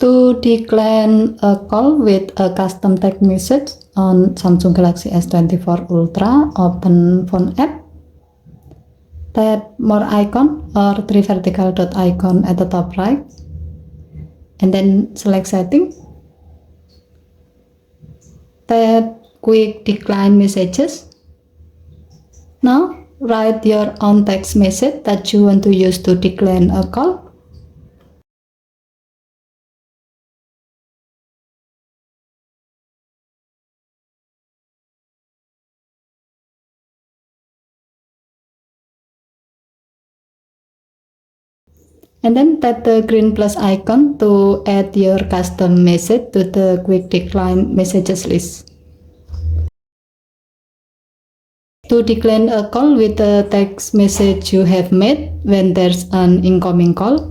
To decline a call with a custom text message on Samsung Galaxy S24 Ultra, open Phone app, tap More icon or three vertical dot icon at the top right, and then select Setting. Tap Quick Decline Messages. Now, write your own text message that you want to use to decline a call. And then tap the green plus icon to add your custom message to the quick decline messages list. To decline a call with the text message you have made when there's an incoming call,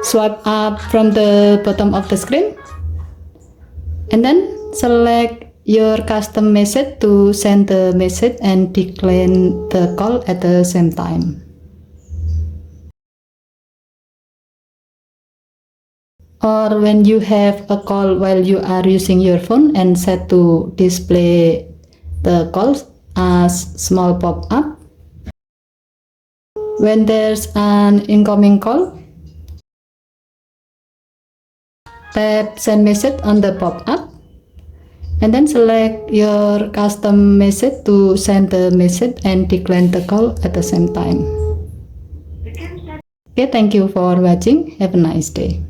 swipe up from the bottom of the screen and then select your custom message to send the message and decline the call at the same time. Or when you have a call while you are using your phone and set to display the calls as small pop-up. When there's an incoming call, tap send message on the pop-up and then select your custom message to send the message and decline the call at the same time. Okay, thank you for watching. Have a nice day.